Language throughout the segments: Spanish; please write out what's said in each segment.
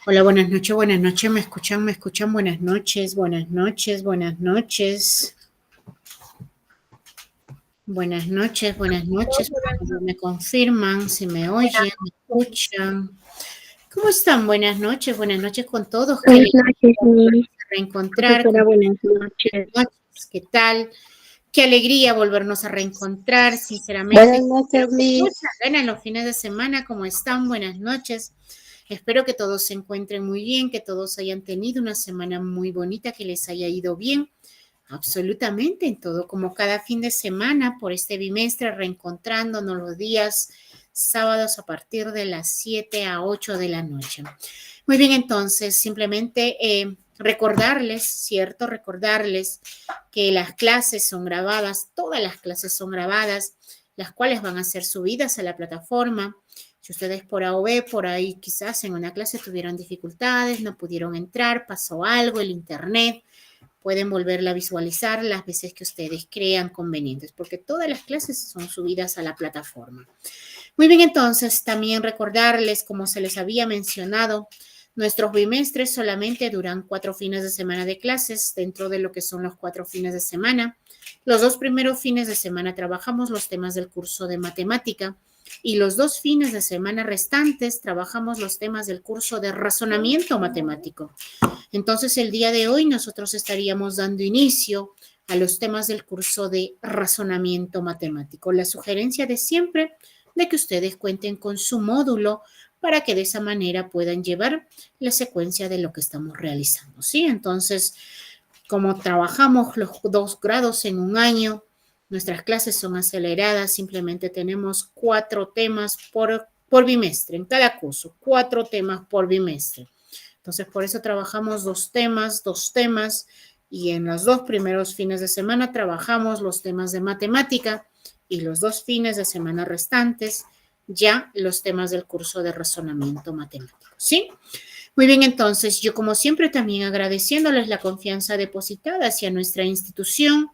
Hola, buenas noches, me escuchan, buenas noches, buenas noches, buenas noches. Buenas noches, me confirman, si me oyen, me escuchan. ¿Cómo están? Buenas noches con todos. Buenas noches, mi reencontrar. profesora, buenas noches. ¿Qué tal? Qué alegría volvernos a reencontrar, sinceramente. Buenas noches, Liz. Muchas ganas en los fines de semana, ¿cómo están? Buenas noches. Espero que todos se encuentren muy bien, que todos hayan tenido una semana muy bonita, que les haya ido bien. Absolutamente, en todo, como cada fin de semana por este bimestre, reencontrándonos los días sábados a partir de las 7 a 8 de la noche. Muy bien, entonces, simplemente recordarles, ¿cierto? Recordarles que las clases son grabadas, todas las clases son grabadas, las cuales van a ser subidas a la plataforma. Si ustedes por A o B, por ahí quizás en una clase tuvieron dificultades, no pudieron entrar, pasó algo, el internet, pueden volverla a visualizar las veces que ustedes crean convenientes, porque todas las clases son subidas a la plataforma. Muy bien, entonces, también recordarles, como se les había mencionado, nuestros bimestres solamente duran 4 fines de semana de clases dentro de lo que son los 4 fines de semana. Los 2 primeros fines de semana trabajamos los temas del curso de matemática y los 2 fines de semana restantes trabajamos los temas del curso de razonamiento matemático. Entonces, el día de hoy nosotros estaríamos dando inicio a los temas del curso de razonamiento matemático. La sugerencia de siempre de que ustedes cuenten con su módulo para que de esa manera puedan llevar la secuencia de lo que estamos realizando, ¿sí? Entonces, como trabajamos los 2 grados en un año, nuestras clases son aceleradas, simplemente tenemos 4 temas por bimestre, en cada curso, 4 temas por bimestre. Entonces, por eso trabajamos 2 temas, y en los 2 primeros fines de semana trabajamos los temas de matemática y los 2 fines de semana restantes ya los temas del curso de razonamiento matemático, ¿sí? Muy bien, entonces, yo como siempre también agradeciéndoles la confianza depositada hacia nuestra institución,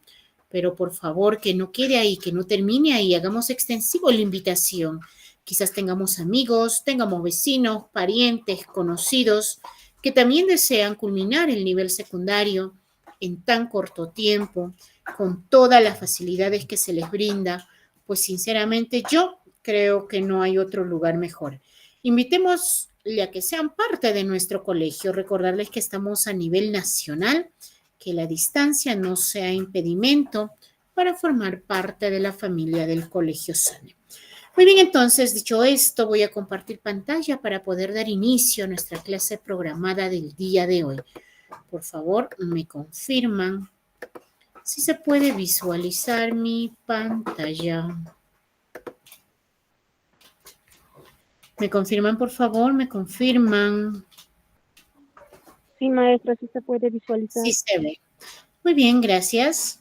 pero por favor que no quede ahí, que no termine ahí, hagamos extensivo la invitación. Quizás tengamos amigos, tengamos vecinos, parientes, conocidos, que también desean culminar el nivel secundario en tan corto tiempo, con todas las facilidades que se les brinda, pues sinceramente yo creo que no hay otro lugar mejor. Invitémosle a que sean parte de nuestro colegio, recordarles que estamos a nivel nacional, que la distancia no sea impedimento para formar parte de la familia del Colegio SANE. Muy bien, entonces, dicho esto, voy a compartir pantalla para poder dar inicio a nuestra clase programada del día de hoy. Por favor, me confirman si se puede visualizar mi pantalla. ¿Me confirman, por favor? ¿Me confirman? Sí, maestra, sí se puede visualizar. Sí se ve. Muy bien, gracias.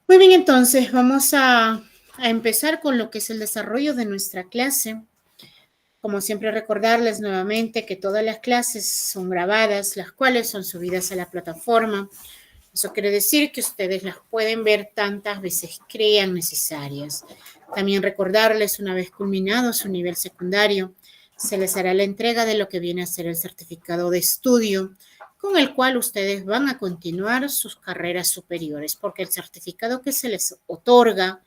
Muy bien, entonces vamos a empezar con lo que es el desarrollo de nuestra clase. Como siempre, recordarles nuevamente que todas las clases son grabadas, las cuales son subidas a la plataforma. Eso quiere decir que ustedes las pueden ver tantas veces crean necesarias. También recordarles, una vez culminado su nivel secundario, se les hará la entrega de lo que viene a ser el certificado de estudio, con el cual ustedes van a continuar sus carreras superiores, porque el certificado que se les otorga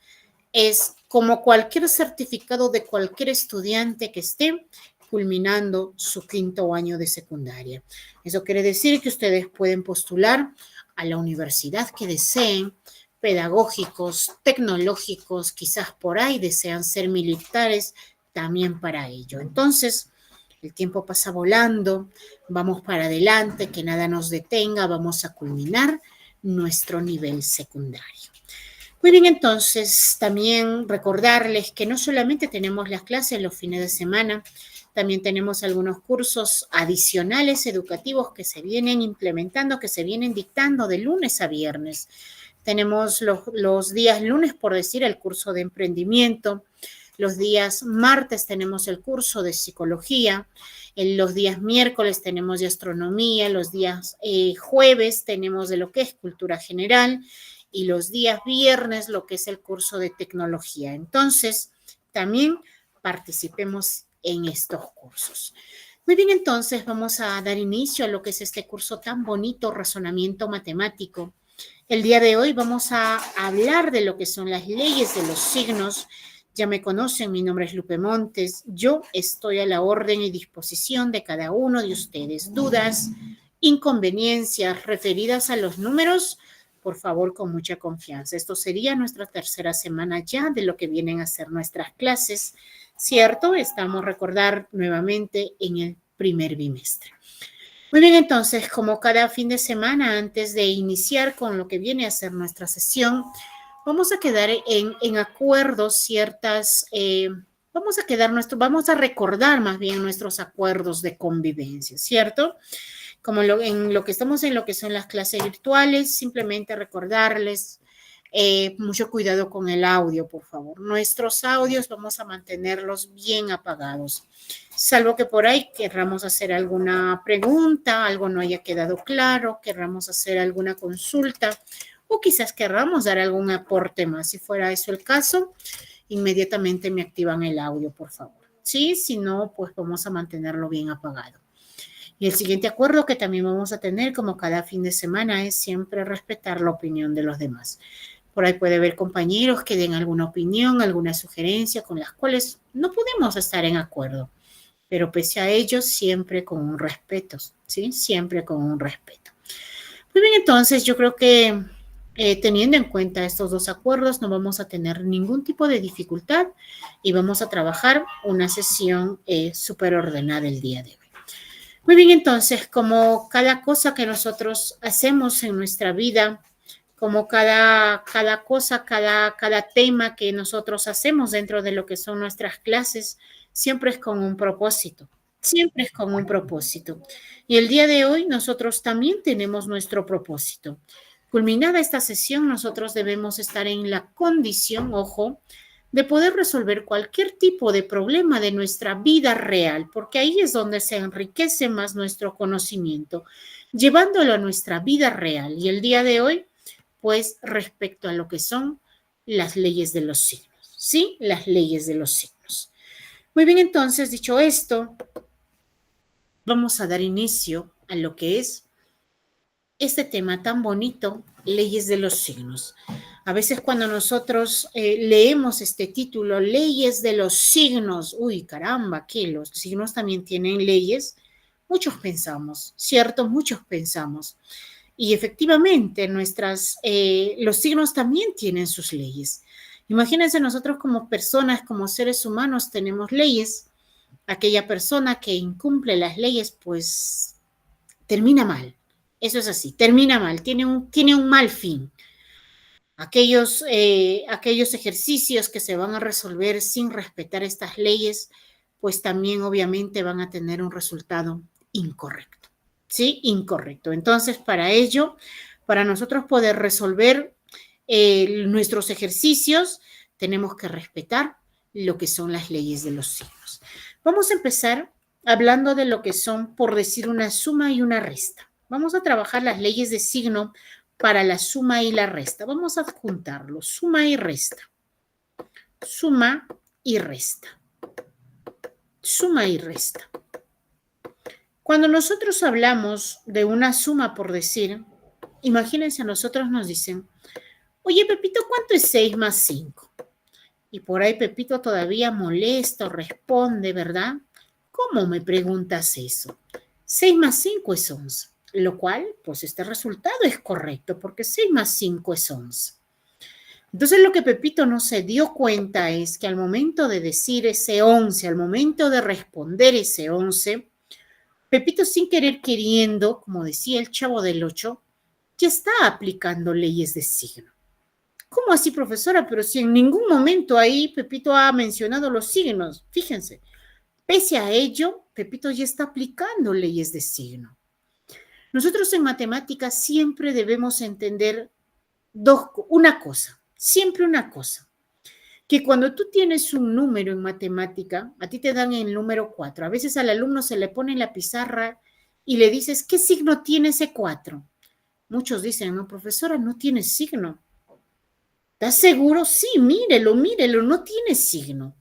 es como cualquier certificado de cualquier estudiante que esté culminando su 5º año de secundaria. Eso quiere decir que ustedes pueden postular a la universidad que deseen, pedagógicos, tecnológicos, quizás por ahí desean ser militares, también para ello. Entonces, el tiempo pasa volando, vamos para adelante, que nada nos detenga, vamos a culminar nuestro nivel secundario. Muy bien, entonces, también recordarles que no solamente tenemos las clases los fines de semana, también tenemos algunos cursos adicionales educativos que se vienen implementando, que se vienen dictando de lunes a viernes. Tenemos los días lunes, por decir, el curso de emprendimiento. Los días martes tenemos el curso de psicología. En los días miércoles tenemos de astronomía. Los días jueves tenemos de lo que es cultura general. Y los días viernes lo que es el curso de tecnología. Entonces, también participemos en estos cursos. Muy bien, entonces vamos a dar inicio a lo que es este curso tan bonito, razonamiento matemático. El día de hoy vamos a hablar de lo que son las leyes de los signos. Ya me conocen, mi nombre es Lupe Montes. Yo estoy a la orden y disposición de cada uno de ustedes. Dudas, inconveniencias referidas a los números, por favor, con mucha confianza. Esto sería nuestra tercera semana ya de lo que vienen a ser nuestras clases, ¿cierto? Estamos, recordar nuevamente, en el primer bimestre. Muy bien, entonces, como cada fin de semana, antes de iniciar con lo que viene a ser nuestra sesión, vamos a quedar en acuerdo ciertas, vamos a recordar más bien nuestros acuerdos de convivencia, ¿cierto? Como en lo que estamos en lo que son las clases virtuales, simplemente recordarles mucho cuidado con el audio, por favor. Nuestros audios vamos a mantenerlos bien apagados, salvo que por ahí querramos hacer alguna pregunta, algo no haya quedado claro, querramos hacer alguna consulta o quizás querramos dar algún aporte más. Si fuera eso el caso, inmediatamente me activan el audio, por favor. Sí, si no, pues vamos a mantenerlo bien apagado. Y el siguiente acuerdo que también vamos a tener, como cada fin de semana, es siempre respetar la opinión de los demás. Por ahí puede haber compañeros que den alguna opinión, alguna sugerencia con las cuales no podemos estar en acuerdo, pero pese a ello, siempre con un respeto, ¿sí? Siempre con un respeto. Muy bien, entonces yo creo que teniendo en cuenta estos dos acuerdos, no vamos a tener ningún tipo de dificultad y vamos a trabajar una sesión súper ordenada el día de hoy. Muy bien, entonces, como cada cosa que nosotros hacemos en nuestra vida, como cada cosa, cada tema que nosotros hacemos dentro de lo que son nuestras clases, siempre es con un propósito, siempre es con un propósito. Y el día de hoy nosotros también tenemos nuestro propósito. Culminada esta sesión, nosotros debemos estar en la condición, ojo, de poder resolver cualquier tipo de problema de nuestra vida real, porque ahí es donde se enriquece más nuestro conocimiento, llevándolo a nuestra vida real. Y el día de hoy, pues respecto a lo que son las leyes de los signos, ¿sí? Las leyes de los signos. Muy bien, entonces, dicho esto, vamos a dar inicio a lo que es este tema tan bonito, leyes de los signos. A veces cuando nosotros leemos este título, leyes de los signos, uy, caramba, que los signos también tienen leyes, muchos pensamos, ¿cierto? Muchos pensamos. Y efectivamente, los signos también tienen sus leyes. Imagínense, nosotros como personas, como seres humanos, tenemos leyes. Aquella persona que incumple las leyes, pues termina mal. Eso es así, termina mal, tiene un mal fin. Aquellos ejercicios que se van a resolver sin respetar estas leyes, pues también obviamente van a tener un resultado incorrecto. ¿Sí? Incorrecto. Entonces, para ello, para nosotros poder resolver nuestros ejercicios, tenemos que respetar lo que son las leyes de los signos. Vamos a empezar hablando de lo que son, por decir, una suma y una resta. Vamos a trabajar las leyes de signo para la suma y la resta. Vamos a juntarlo, suma y resta. Suma y resta. Suma y resta. Cuando nosotros hablamos de una suma, por decir, imagínense, a nosotros nos dicen, oye, Pepito, ¿cuánto es 6 más 5? Y por ahí Pepito todavía molesto responde, ¿verdad? ¿Cómo me preguntas eso? 6 más 5 es 11, lo cual, pues este resultado es correcto, porque 6 más 5 es 11. Entonces lo que Pepito no se dio cuenta es que al momento de decir ese 11, al momento de responder ese 11, Pepito, sin querer queriendo, como decía el Chavo del 8, ya está aplicando leyes de signo. ¿Cómo así, profesora? Pero si en ningún momento ahí Pepito ha mencionado los signos. Fíjense, pese a ello, Pepito ya está aplicando leyes de signo. Nosotros en matemáticas siempre debemos entender una cosa, siempre una cosa, que cuando tú tienes un número en matemática, a ti te dan el número 4. A veces al alumno se le pone en la pizarra y le dices, ¿qué signo tiene ese 4? Muchos dicen, no, profesora, no tiene signo. ¿Estás seguro? Sí, mírelo, no tiene signo.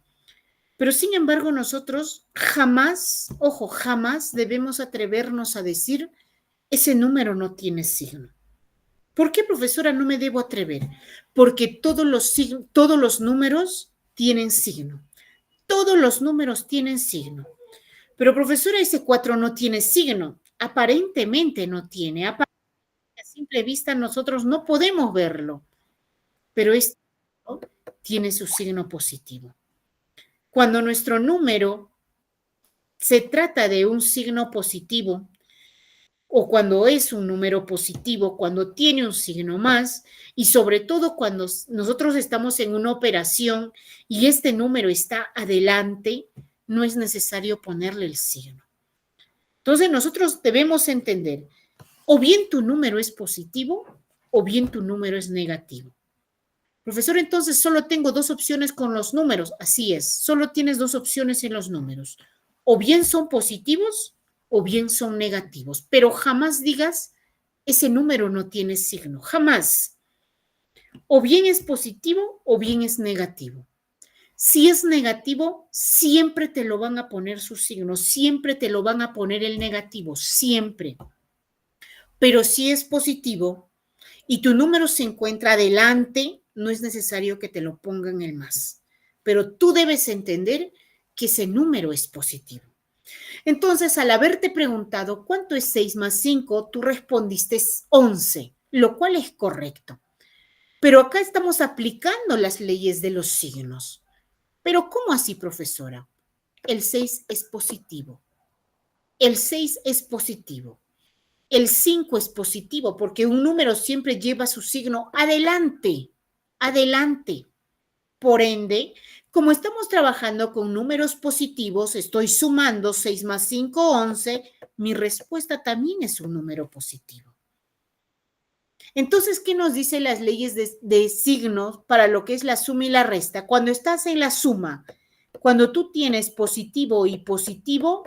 Pero sin embargo, nosotros jamás, ojo, jamás debemos atrevernos a decir, ese número no tiene signo. ¿Por qué, profesora, no me debo atrever? Porque todos los números tienen signo. Todos los números tienen signo. Pero, profesora, ese 4 no tiene signo. Aparentemente no tiene. A simple vista nosotros no podemos verlo. Pero este tiene su signo positivo. Cuando nuestro número se trata de un signo positivo, o cuando es un número positivo, cuando tiene un signo más, y sobre todo cuando nosotros estamos en una operación y este número está adelante, no es necesario ponerle el signo. Entonces nosotros debemos entender, o bien tu número es positivo, o bien tu número es negativo. Profesor, entonces solo tengo dos opciones con los números. Así es, solo tienes dos opciones en los números. O bien son positivos o bien son negativos, pero jamás digas, ese número no tiene signo, jamás. O bien es positivo o bien es negativo. Si es negativo, siempre te lo van a poner su signo, siempre te lo van a poner el negativo, siempre. Pero si es positivo y tu número se encuentra adelante, no es necesario que te lo pongan el más. Pero tú debes entender que ese número es positivo. Entonces, al haberte preguntado cuánto es 6 más 5, tú respondiste 11, lo cual es correcto. Pero acá estamos aplicando las leyes de los signos. Pero ¿cómo así, profesora? El 6 es positivo. El 6 es positivo. El 5 es positivo porque un número siempre lleva su signo adelante, adelante. Por ende, como estamos trabajando con números positivos, estoy sumando 6 más 5, 11, mi respuesta también es un número positivo. Entonces, ¿qué nos dicen las leyes de signos para lo que es la suma y la resta? Cuando estás en la suma, cuando tú tienes positivo y positivo,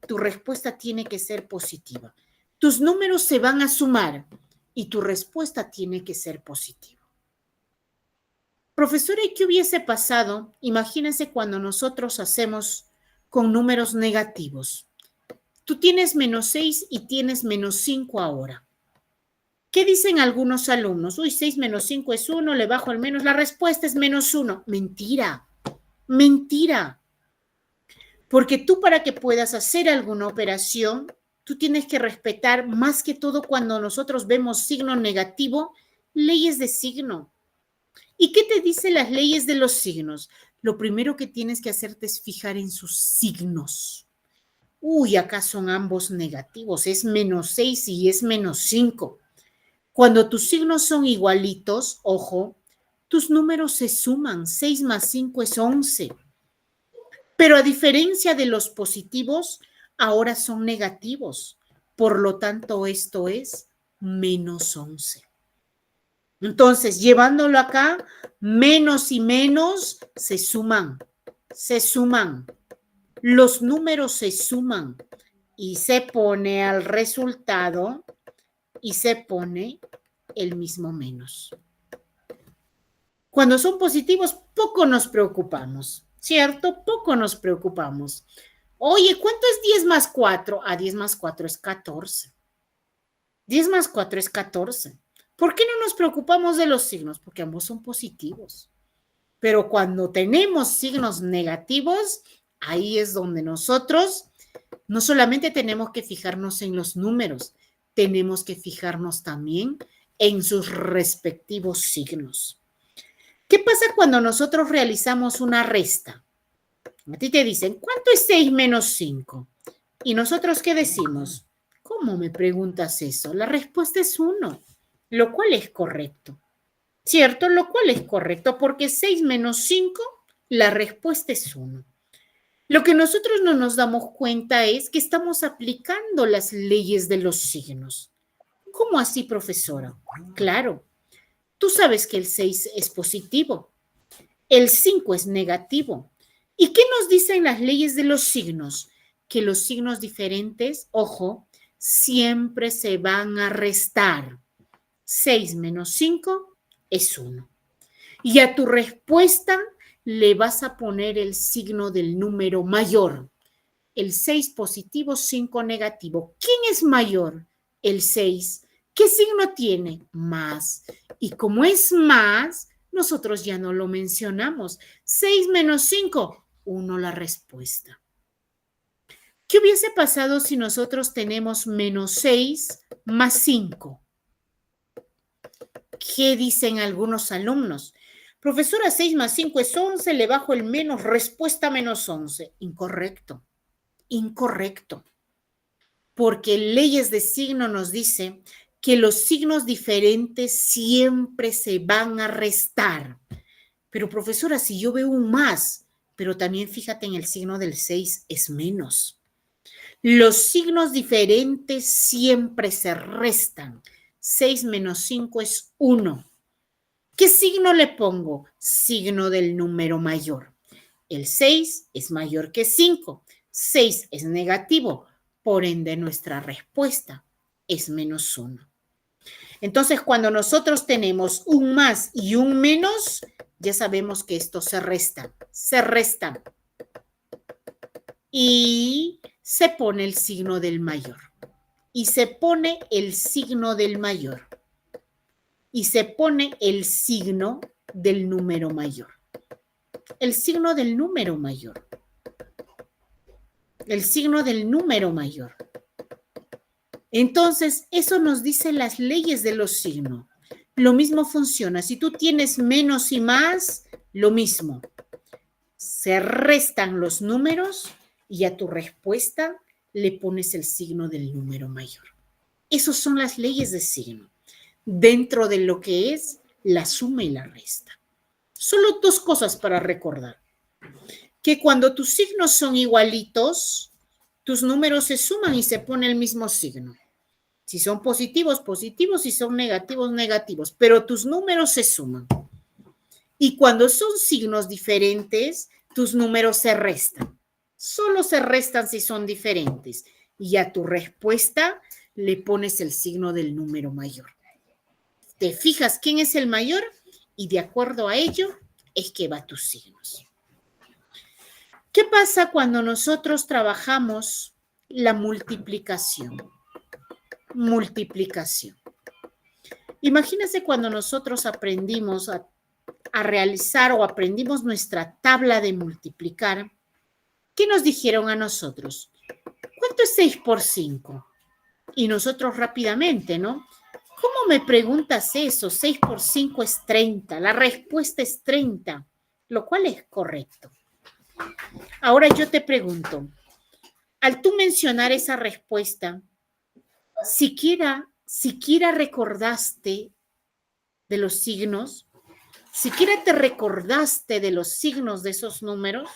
tu respuesta tiene que ser positiva. Tus números se van a sumar y tu respuesta tiene que ser positiva. Profesora, ¿y qué hubiese pasado? Imagínense cuando nosotros hacemos con números negativos. Tú tienes menos 6 y tienes menos 5 ahora. ¿Qué dicen algunos alumnos? Uy, 6 menos 5 es 1, le bajo el menos. La respuesta es menos 1. Mentira, mentira. Porque tú para que puedas hacer alguna operación, tú tienes que respetar más que todo cuando nosotros vemos signo negativo, leyes de signo. ¿Y qué te dicen las leyes de los signos? Lo primero que tienes que hacerte es fijar en sus signos. Uy, acá son ambos negativos, es menos 6 y es menos 5. Cuando tus signos son igualitos, ojo, tus números se suman, 6 más 5 es 11. Pero a diferencia de los positivos, ahora son negativos. Por lo tanto, esto es menos 11. Entonces, llevándolo acá, menos y menos se suman, se suman. Los números se suman y se pone al resultado y se pone el mismo menos. Cuando son positivos, poco nos preocupamos, ¿cierto? Poco nos preocupamos. Oye, ¿cuánto es 10 más 4? 10 más 4 es 14. 10 más 4 es 14. ¿Por qué no nos preocupamos de los signos? Porque ambos son positivos. Pero cuando tenemos signos negativos, ahí es donde nosotros no solamente tenemos que fijarnos en los números, tenemos que fijarnos también en sus respectivos signos. ¿Qué pasa cuando nosotros realizamos una resta? A ti te dicen, ¿cuánto es 6 menos 5? ¿Y nosotros qué decimos? ¿Cómo me preguntas eso? La respuesta es 1, lo cual es correcto. ¿Cierto? Lo cual es correcto, porque 6 menos 5, la respuesta es 1. Lo que nosotros no nos damos cuenta es que estamos aplicando las leyes de los signos. ¿Cómo así, profesora? Claro, tú sabes que el 6 es positivo. El 5 es negativo. ¿Y qué nos dicen las leyes de los signos? Que los signos diferentes, ojo, siempre se van a restar. 6 menos 5 es 1. Y a tu respuesta le vas a poner el signo del número mayor. El 6 positivo, 5 negativo. ¿Quién es mayor? El 6. ¿Qué signo tiene? Más. Y como es más, nosotros ya no lo mencionamos. 6 menos 5, 1 la respuesta. ¿Qué hubiese pasado si nosotros tenemos menos 6 más 5? ¿Qué dicen algunos alumnos? Profesora, 6 más 5 es 11, le bajo el menos, respuesta menos 11. Incorrecto. Incorrecto, porque leyes de signo nos dice que los signos diferentes siempre se van a restar. Pero profesora, si yo veo un más, pero también fíjate en el signo del 6 es menos. Los signos diferentes siempre se restan. 6 menos 5 es 1. ¿Qué signo le pongo? Signo del número mayor. El 6 es mayor que 5. 6 es negativo, por ende nuestra respuesta es menos 1. Entonces, cuando nosotros tenemos un más y un menos, ya sabemos que estos se restan. Y se pone el signo del mayor. Y se pone el signo del mayor. Y se pone el signo del número mayor. El signo del número mayor. El signo del número mayor. Entonces, eso nos dicen las leyes de los signos. Lo mismo funciona. Si tú tienes menos y más, lo mismo. Se restan los números y a tu respuesta le pones el signo del número mayor. Esas son las leyes de signo. Dentro de lo que es la suma y la resta. Solo dos cosas para recordar. Que cuando tus signos son igualitos, tus números se suman y se pone el mismo signo. Si son positivos, positivos, si son negativos, negativos, pero tus números se suman. Y cuando son signos diferentes, tus números se restan. Solo se restan si son diferentes. Y a tu respuesta le pones el signo del número mayor. Te fijas quién es el mayor y de acuerdo a ello es que va tus signos. ¿Qué pasa cuando nosotros trabajamos la multiplicación? Multiplicación. Imagínense cuando nosotros aprendimos a realizar o aprendimos nuestra tabla de multiplicar. ¿Qué nos dijeron a nosotros? ¿Cuánto es 6 por 5? Y nosotros rápidamente, ¿no? ¿Cómo me preguntas eso? 6 por 5 es 30. La respuesta es 30, lo cual es correcto. Ahora yo te pregunto, al tú mencionar esa respuesta, siquiera recordaste de los signos, siquiera te recordaste de los signos de esos números.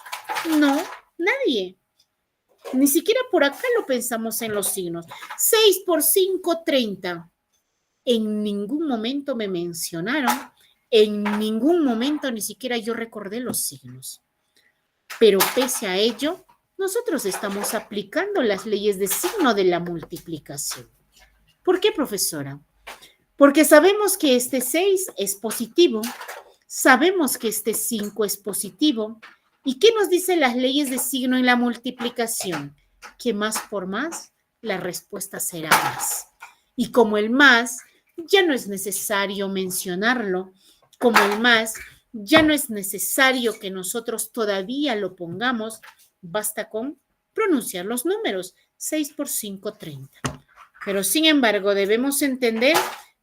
No, nadie. Ni siquiera por acá lo pensamos en los signos. 6 por 5, 30. En ningún momento me mencionaron, en ningún momento ni siquiera yo recordé los signos. Pero pese a ello, nosotros estamos aplicando las leyes de signo de la multiplicación. ¿Por qué, profesora? Porque sabemos que este 6 es positivo, sabemos que este 5 es positivo. ¿Y qué nos dicen las leyes de signo en la multiplicación? Que más por más, la respuesta será más. Y como el más, ya no es necesario mencionarlo, como el más, ya no es necesario que nosotros todavía lo pongamos, basta con pronunciar los números, 6 por 5, 30. Pero sin embargo, debemos entender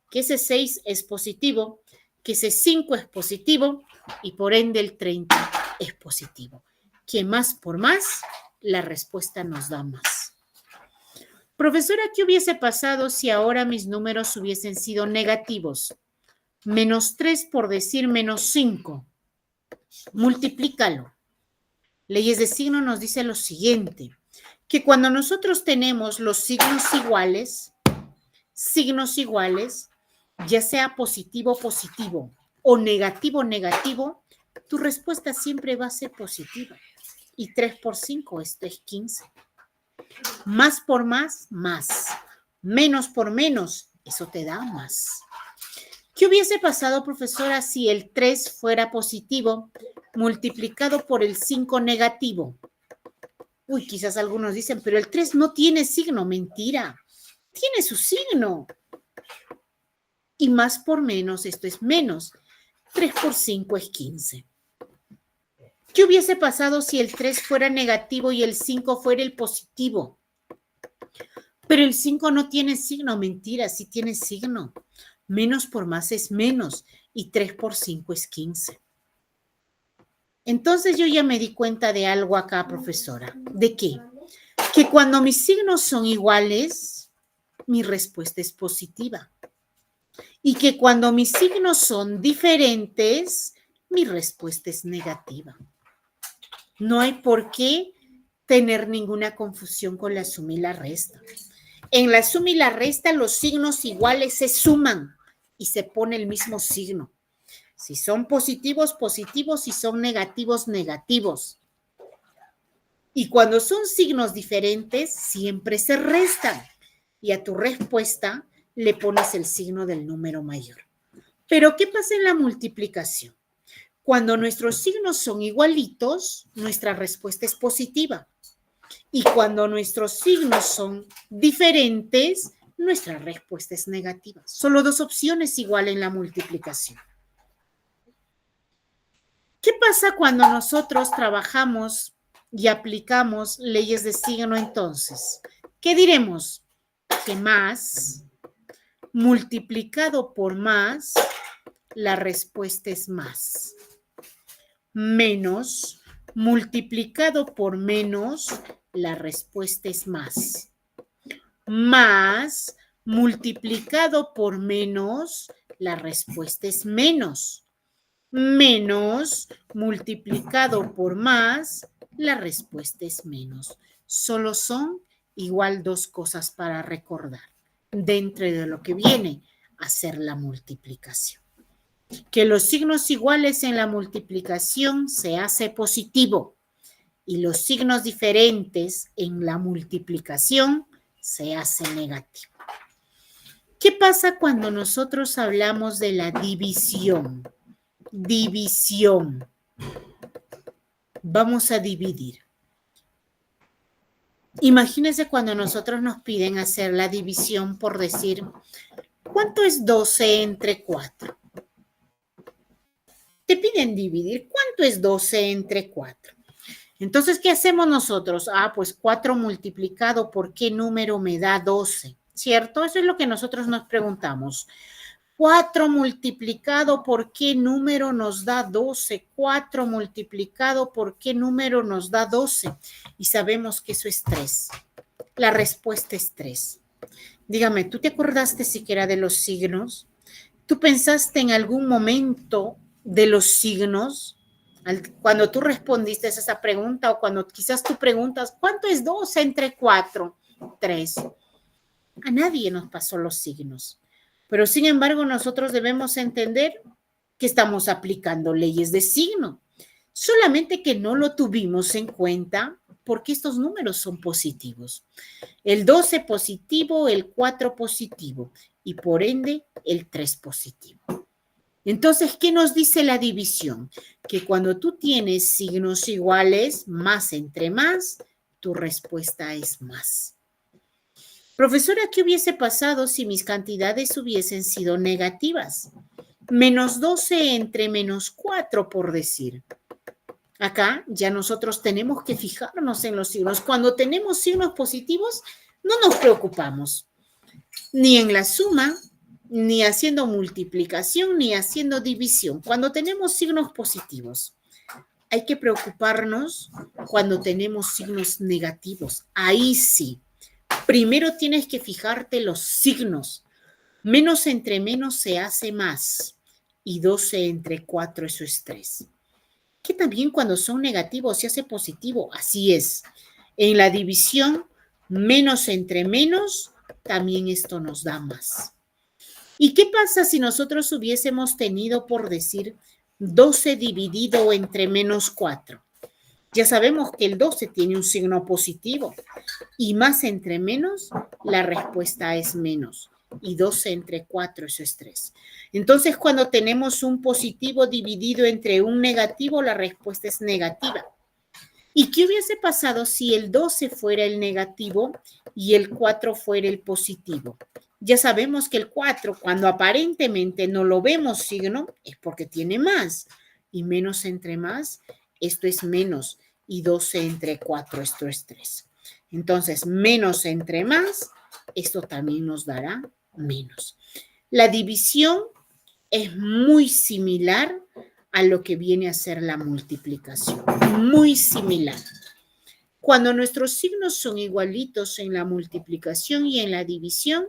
que ese 6 es positivo, que ese 5 es positivo y por ende el 30 es positivo. Que más por más, la respuesta nos da más. Profesora, ¿qué hubiese pasado si ahora mis números hubiesen sido negativos? Menos 3 por decir menos 5. Multiplícalo. Leyes de signo nos dice lo siguiente, que cuando nosotros tenemos los signos iguales, ya sea positivo, positivo o negativo, negativo, tu respuesta siempre va a ser positiva. Y 3 por 5, esto es 15. Más por más, más. Menos por menos, eso te da más. ¿Qué hubiese pasado, profesora, si el 3 fuera positivo multiplicado por el 5 negativo? Uy, quizás algunos dicen, pero el 3 no tiene signo. Mentira, tiene su signo. Y más por menos, esto es menos. 3 por 5 es 15. ¿Qué hubiese pasado si el 3 fuera negativo y el 5 fuera el positivo? Pero el 5 no tiene signo. Mentira, sí tiene signo. Menos por más es menos. Y 3 por 5 es 15. Entonces yo ya me di cuenta de algo acá, profesora. ¿De qué? Que cuando mis signos son iguales, mi respuesta es positiva. Y que cuando mis signos son diferentes, mi respuesta es negativa. No hay por qué tener ninguna confusión con la suma y la resta. En la suma y la resta, los signos iguales se suman y se pone el mismo signo. Si son positivos, positivos. Si son negativos, negativos. Y cuando son signos diferentes, siempre se restan. Y a tu respuesta le pones el signo del número mayor. Pero ¿qué pasa en la multiplicación? Cuando nuestros signos son igualitos, nuestra respuesta es positiva. Y cuando nuestros signos son diferentes, nuestra respuesta es negativa. Solo dos opciones igual en la multiplicación. ¿Qué pasa cuando nosotros trabajamos y aplicamos leyes de signo entonces? ¿Qué diremos? Que más multiplicado por más, la respuesta es más. Menos multiplicado por menos, la respuesta es más. Más multiplicado por menos, la respuesta es menos. Menos multiplicado por más, la respuesta es menos. Solo son igual dos cosas para recordar dentro de lo que viene a ser la multiplicación. Que los signos iguales en la multiplicación se hace positivo y los signos diferentes en la multiplicación se hace negativo. ¿Qué pasa cuando nosotros hablamos de la división? División. Vamos a dividir. Imagínense cuando nosotros nos piden hacer la división por decir, ¿cuánto es 12 entre 4? Te piden dividir, ¿cuánto es 12 entre 4? Entonces, ¿qué hacemos nosotros? Pues 4 multiplicado por qué número me da 12, ¿cierto? Eso es lo que nosotros nos preguntamos. 4 multiplicado por qué número nos da 12. 4 multiplicado por qué número nos da 12. Y sabemos que eso es 3. La respuesta es 3. Dígame, ¿tú te acordaste siquiera de los signos? ¿Tú pensaste en algún momento de los signos? Cuando tú respondiste a esa pregunta o cuando quizás tú preguntas, ¿cuánto es 12 entre 4? 3. A nadie nos pasó los signos. Pero sin embargo, nosotros debemos entender que estamos aplicando leyes de signo. Solamente que no lo tuvimos en cuenta porque estos números son positivos. El 12 positivo, el 4 positivo y por ende el 3 positivo. Entonces, ¿qué nos dice la división? Que cuando tú tienes signos iguales, más entre más, tu respuesta es más. Profesora, ¿qué hubiese pasado si mis cantidades hubiesen sido negativas? Menos 12 entre menos 4, por decir. Acá ya nosotros tenemos que fijarnos en los signos. Cuando tenemos signos positivos, no nos preocupamos. Ni en la suma, ni haciendo multiplicación, ni haciendo división. Cuando tenemos signos positivos, hay que preocuparnos cuando tenemos signos negativos. Ahí sí. Primero tienes que fijarte los signos. Menos entre menos se hace más. Y 12 entre 4, eso es 3. Que también cuando son negativos se hace positivo. Así es. En la división, menos entre menos, también esto nos da más. ¿Y qué pasa si nosotros hubiésemos tenido, por decir, 12 dividido entre menos 4. Ya sabemos que el 12 tiene un signo positivo y más entre menos, la respuesta es menos. Y 12 entre 4, eso es 3. Entonces, cuando tenemos un positivo dividido entre un negativo, la respuesta es negativa. ¿Y qué hubiese pasado si el 12 fuera el negativo y el 4 fuera el positivo? Ya sabemos que el 4, cuando aparentemente no lo vemos signo, es porque tiene más. Y menos entre más, esto es menos. Y 12 entre 4, esto es 3. Entonces, menos entre más, esto también nos dará menos. La división es muy similar a lo que viene a ser la multiplicación. Muy similar. Cuando nuestros signos son igualitos en la multiplicación y en la división,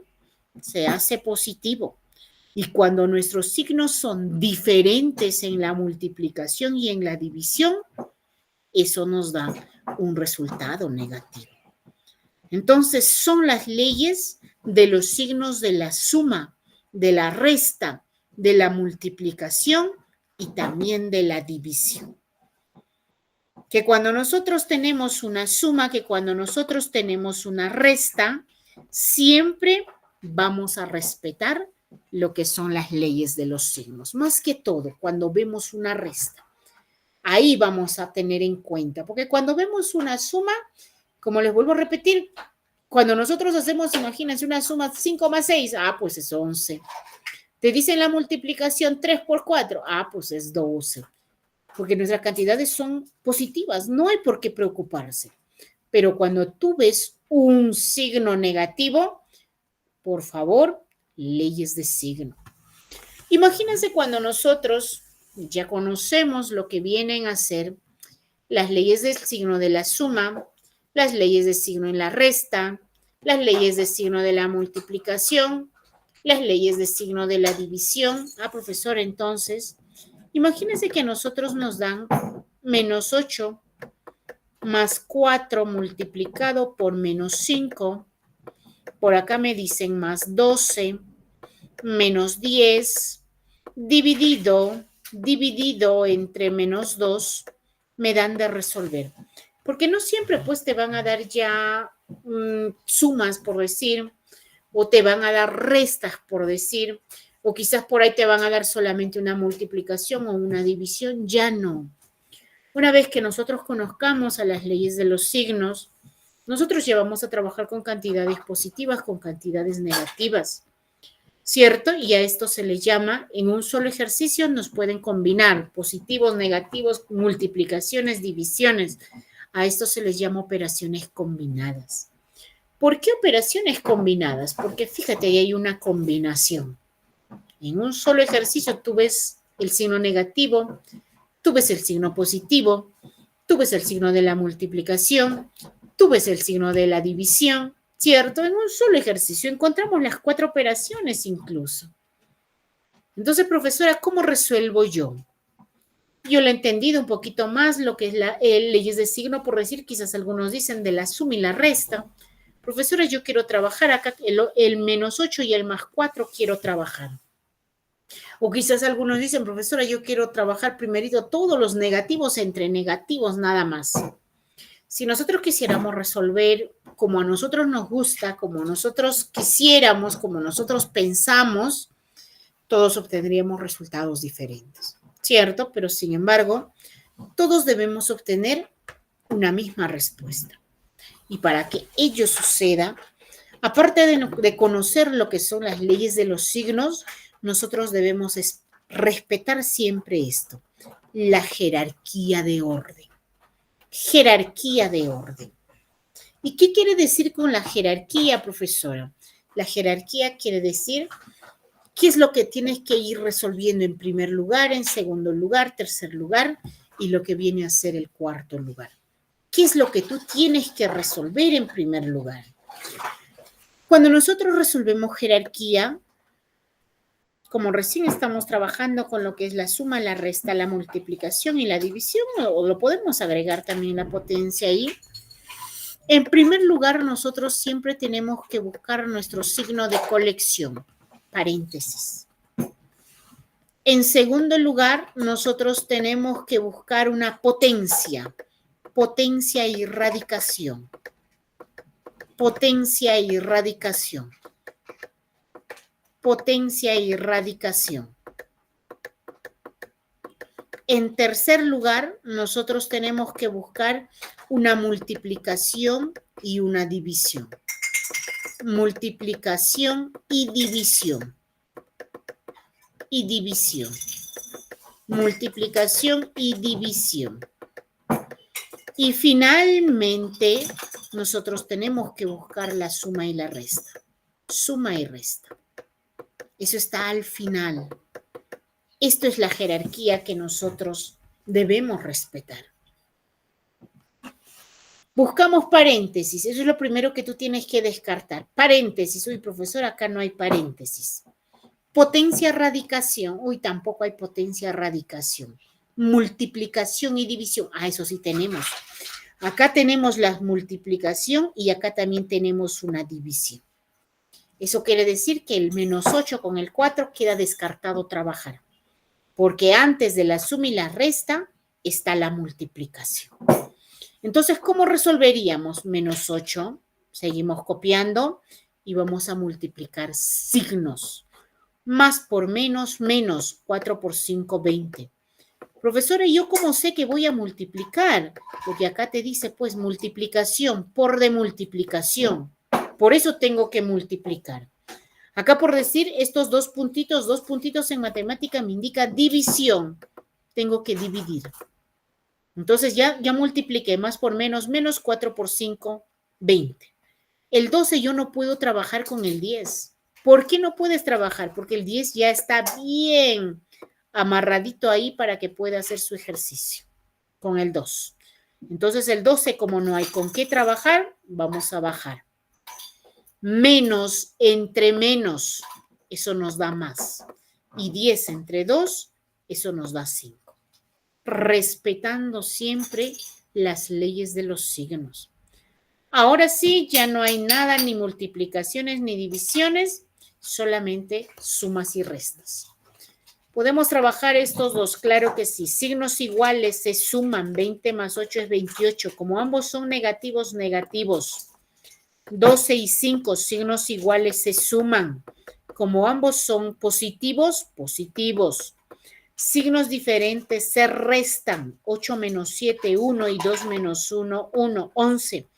se hace positivo. Y cuando nuestros signos son diferentes en la multiplicación y en la división, eso nos da un resultado negativo. Entonces, son las leyes de los signos de la suma, de la resta, de la multiplicación y también de la división. Que cuando nosotros tenemos una suma, que cuando nosotros tenemos una resta, siempre vamos a respetar lo que son las leyes de los signos. Más que todo, cuando vemos una resta, ahí vamos a tener en cuenta, porque cuando vemos una suma, como les vuelvo a repetir, cuando nosotros hacemos, imagínense, una suma 5 más 6, pues es 11. Te dicen la multiplicación 3 por 4, pues es 12. Porque nuestras cantidades son positivas, no hay por qué preocuparse. Pero cuando tú ves un signo negativo, por favor, leyes de signo. Imagínense cuando nosotros ya conocemos lo que vienen a ser las leyes del signo de la suma, las leyes de signo en la resta, las leyes de signo de la multiplicación, las leyes de signo de la división. Profesor, entonces, imagínense que a nosotros nos dan menos 8 más 4 multiplicado por menos 5. Por acá me dicen más 12 menos 10 dividido entre menos 2 me dan de resolver. Porque no siempre pues te van a dar ya sumas, por decir, o te van a dar restas, por decir, o quizás por ahí te van a dar solamente una multiplicación o una división, ya no. Una vez que nosotros conozcamos a las leyes de los signos, nosotros ya vamos a trabajar con cantidades positivas, con cantidades negativas, ¿cierto? Y a esto se le llama, en un solo ejercicio nos pueden combinar positivos, negativos, multiplicaciones, divisiones. A esto se les llama operaciones combinadas. ¿Por qué operaciones combinadas? Porque fíjate, ahí hay una combinación. En un solo ejercicio tú ves el signo negativo, tú ves el signo positivo, tú ves el signo de la multiplicación, tú ves el signo de la división, ¿cierto? En un solo ejercicio encontramos las 4 operaciones incluso. Entonces, profesora, ¿cómo resuelvo yo? Yo le he entendido un poquito más lo que es leyes de signo, por decir, quizás algunos dicen de la suma y la resta. Profesora, yo quiero trabajar acá, el menos 8 y el más 4 quiero trabajar. O quizás algunos dicen, profesora, yo quiero trabajar primerito todos los negativos entre negativos nada más. Si nosotros quisiéramos resolver como a nosotros nos gusta, como nosotros quisiéramos, como nosotros pensamos, todos obtendríamos resultados diferentes, ¿cierto? Pero sin embargo, todos debemos obtener una misma respuesta. Y para que ello suceda, aparte de conocer lo que son las leyes de los signos, nosotros debemos respetar siempre esto, la jerarquía de orden. Jerarquía de orden. ¿Y qué quiere decir con la jerarquía, profesora? La jerarquía quiere decir qué es lo que tienes que ir resolviendo en primer lugar, en segundo lugar, tercer lugar y lo que viene a ser el cuarto lugar. ¿Qué es lo que tú tienes que resolver en primer lugar? Cuando nosotros resolvemos jerarquía, como recién estamos trabajando con lo que es la suma, la resta, la multiplicación y la división, o lo podemos agregar también la potencia ahí. En primer lugar, nosotros siempre tenemos que buscar nuestro signo de colección, paréntesis. En segundo lugar, nosotros tenemos que buscar una potencia y radicación. Potencia y radicación. Potencia y radicación. En tercer lugar, nosotros tenemos que buscar una multiplicación y una división. Multiplicación y división. Y división. Multiplicación y división. Y finalmente, nosotros tenemos que buscar la suma y la resta. Suma y resta. Eso está al final. Esto es la jerarquía que nosotros debemos respetar. Buscamos paréntesis. Eso es lo primero que tú tienes que descartar. Paréntesis. Uy, profesor, acá no hay paréntesis. Potencia, radicación. Uy, tampoco hay potencia, radicación. Multiplicación y división. Ah, eso sí tenemos. Acá tenemos la multiplicación y acá también tenemos una división. Eso quiere decir que el menos 8 con el 4 queda descartado trabajar. Porque antes de la suma y la resta está la multiplicación. Entonces, ¿cómo resolveríamos? Menos 8, seguimos copiando y vamos a multiplicar signos. Más por menos, menos 4 por 5, 20. Profesora, ¿y yo cómo sé que voy a multiplicar? Porque acá te dice, pues, multiplicación por de multiplicación. Por eso tengo que multiplicar. Acá por decir, estos dos puntitos en matemática me indica división. Tengo que dividir. Entonces ya multipliqué más por menos, menos 4 por 5, 20. El 12 yo no puedo trabajar con el 10. ¿Por qué no puedes trabajar? Porque el 10 ya está bien amarradito ahí para que pueda hacer su ejercicio con el 2. Entonces el 12, como no hay con qué trabajar, vamos a bajar. Menos entre menos, eso nos da más. Y 10 entre 2, eso nos da 5. Respetando siempre las leyes de los signos. Ahora sí, ya no hay nada, ni multiplicaciones ni divisiones, solamente sumas y restas. ¿Podemos trabajar estos dos? Claro que sí. Signos iguales se suman. 20 más 8 es 28. Como ambos son negativos, negativos. 12 y 5, signos iguales se suman. Como ambos son positivos, positivos. Signos diferentes se restan. 8 menos 7, 1 y 2 menos 1, 1, 11.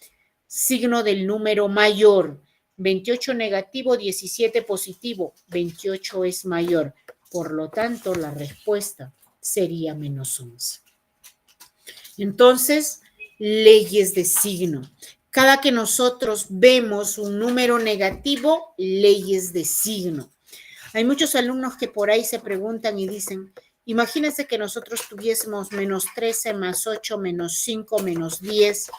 Signo del número mayor. 28 negativo, 17 positivo. 28 es mayor. Por lo tanto, la respuesta sería menos 11. Entonces, leyes de signo. Cada que nosotros vemos un número negativo, leyes de signo. Hay muchos alumnos que por ahí se preguntan y dicen, imagínense que nosotros tuviésemos menos 13, más 8, menos 5, menos 10,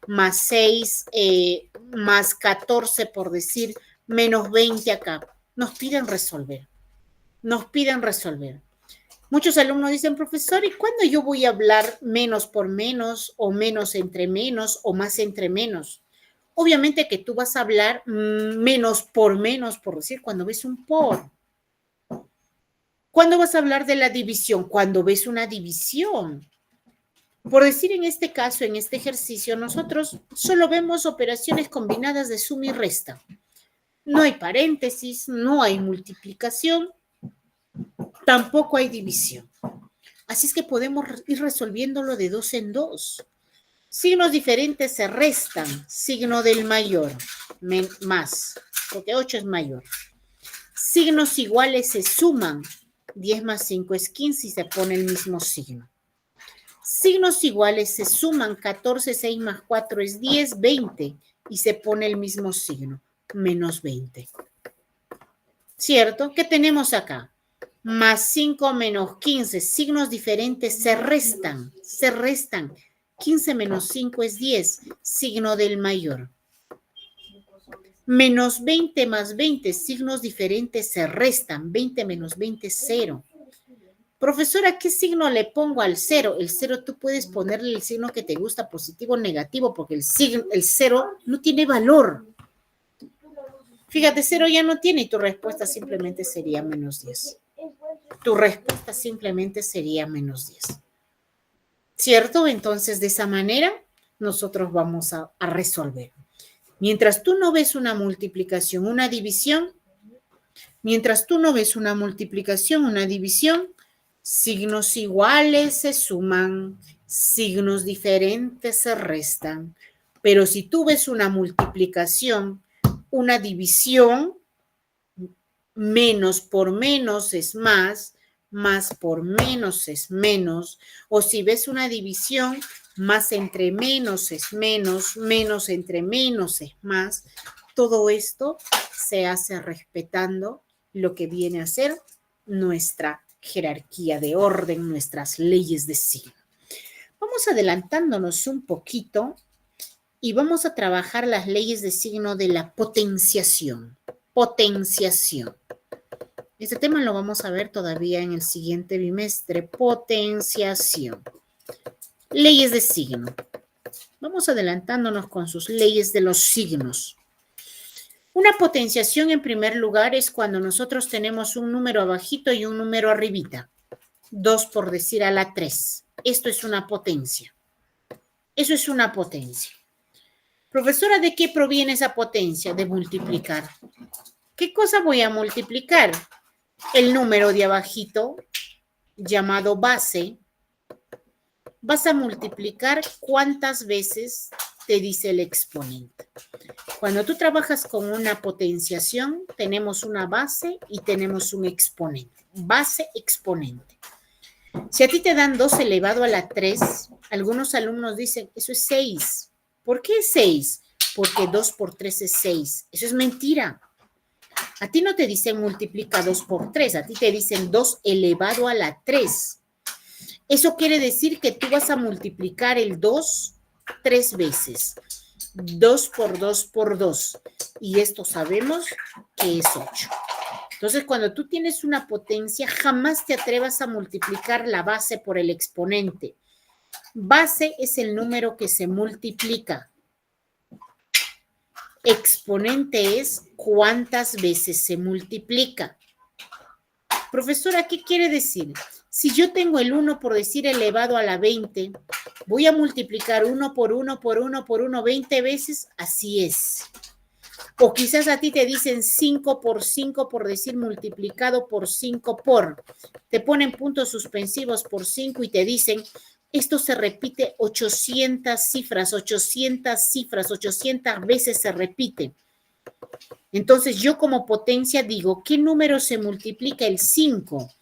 más 6, más 14, por decir, menos 20 acá. Nos piden resolver. Nos piden resolver. Muchos alumnos dicen, profesor, ¿y cuándo yo voy a hablar menos por menos o menos entre menos o más entre menos? Obviamente que tú vas a hablar menos, por decir, cuando ves un por. ¿Cuándo vas a hablar de la división? Cuando ves una división. Por decir, en este caso, en este ejercicio, nosotros solo vemos operaciones combinadas de suma y resta. No hay paréntesis, no hay multiplicación, tampoco hay división. Así es que podemos ir resolviéndolo de 2 en 2. Signos diferentes se restan. Signo del mayor, más, porque 8 es mayor. Signos iguales se suman. 10 más 5 es 15 y se pone el mismo signo. Signos iguales se suman. 14, 6 más 4 es 10, 20 y se pone el mismo signo, menos 20. ¿Cierto? ¿Qué tenemos acá? Más 5 menos 15, signos diferentes se restan, se restan. 15 menos 5 es 10, signo del mayor. Menos 20 más 20, signos diferentes se restan. 20 menos 20 es 0. Profesora, ¿qué signo le pongo al 0? El 0 tú puedes ponerle el signo que te gusta, positivo o negativo, porque el 0 no tiene valor. Fíjate, 0 ya no tiene y tu respuesta simplemente sería menos 10. tu respuesta simplemente sería menos 10. ¿Cierto? Entonces, de esa manera, nosotros vamos a resolver. Mientras tú no ves una multiplicación, una división, signos iguales se suman, signos diferentes se restan. Pero si tú ves una multiplicación, una división, menos por menos es más por menos es menos. O si ves una división, más entre menos es menos entre menos es más. Todo esto se hace respetando lo que viene a ser nuestra jerarquía de orden, nuestras leyes de signo. Vamos adelantándonos un poquito y vamos a trabajar las leyes de signo de la potenciación. Potenciación. Este tema lo vamos a ver todavía en el siguiente bimestre. Potenciación. Leyes de signo. Vamos adelantándonos con sus leyes de los signos. Una potenciación, en primer lugar, es cuando nosotros tenemos un número abajito y un número arribita. 2 por decir a la 3. Esto es una potencia. Eso es una potencia. Profesora, ¿de qué proviene esa potencia? De multiplicar. ¿Qué cosa voy a multiplicar? El número de abajito, llamado base. Vas a multiplicar cuántas veces te dice el exponente. Cuando tú trabajas con una potenciación, tenemos una base y tenemos un exponente. Base, exponente. Si a ti te dan 2 elevado a la 3, algunos alumnos dicen, eso es 6. ¿Por qué es 6? Porque 2 por 3 es 6. Eso es mentira. A ti no te dicen multiplica 2 por 3, a ti te dicen 2 elevado a la 3. Eso quiere decir que tú vas a multiplicar el 2 3 veces. 2 por 2 por 2. Y esto sabemos que es 8. Entonces, cuando tú tienes una potencia, jamás te atrevas a multiplicar la base por el exponente. Base es el número que se multiplica. Exponente es cuántas veces se multiplica. Profesora, ¿qué quiere decir? Si yo tengo el 1 por decir elevado a la 20, voy a multiplicar 1 por 1 por 1 por 1 20 veces, así es. O quizás a ti te dicen 5 por decir multiplicado por 5 por. Te ponen puntos suspensivos por 5 y te dicen, esto se repite 800 cifras, 800 veces se repite. Entonces yo como potencia digo, ¿qué número se multiplica el 5?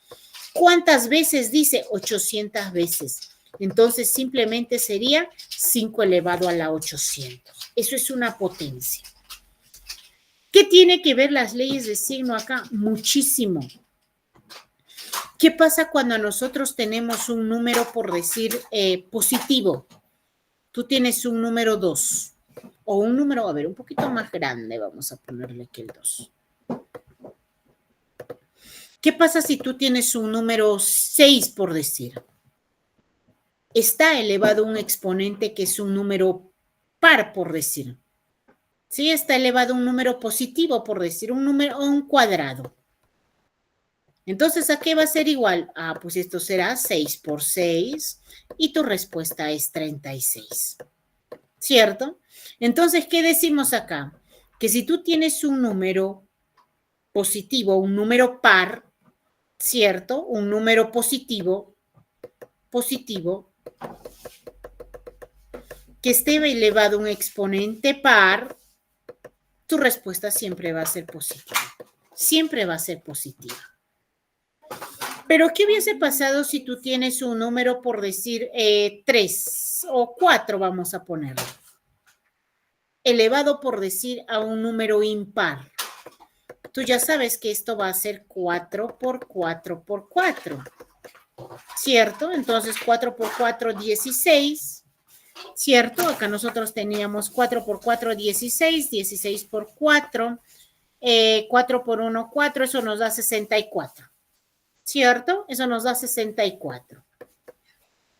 ¿Cuántas veces dice? 800 veces. Entonces simplemente sería 5 elevado a la 800. Eso es una potencia. ¿Qué tiene que ver las leyes de signo acá? Muchísimo. ¿Qué pasa cuando nosotros tenemos un número, por decir, positivo? Tú tienes un número 2 o un número, a ver, un poquito más grande, vamos a ponerle que el 2. ¿Qué pasa si tú tienes un número 6, por decir? Está elevado un exponente que es un número par, por decir. Sí, está elevado un número positivo, por decir, un número o un cuadrado. Entonces, ¿a qué va a ser igual? Ah, pues esto será 6 por 6 y tu respuesta es 36. ¿Cierto? Entonces, ¿qué decimos acá? Que si tú tienes un número positivo, un número par, ¿cierto? Un número positivo, que esté elevado un exponente par, tu respuesta siempre va a ser positiva. Siempre va a ser positiva. Pero, ¿qué hubiese pasado si tú tienes un número, por decir, 3 o 4, vamos a ponerlo? Elevado, por decir, a un número impar. Tú ya sabes que esto va a ser 4 por 4 por 4. ¿Cierto? Entonces, 4 por 4, 16. ¿Cierto? Acá nosotros teníamos 4 por 4, 16. 16 por 4. 4 por 1, 4. Eso nos da 64. ¿Cierto? Eso nos da 64.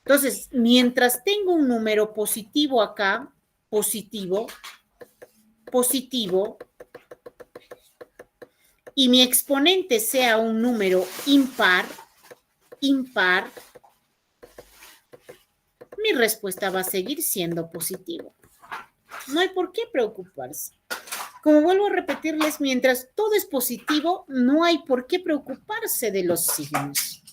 Entonces, mientras tengo un número positivo acá, positivo, y mi exponente sea un número impar, impar, mi respuesta va a seguir siendo positivo. No hay por qué preocuparse. Como vuelvo a repetirles, mientras todo es positivo, no hay por qué preocuparse de los signos.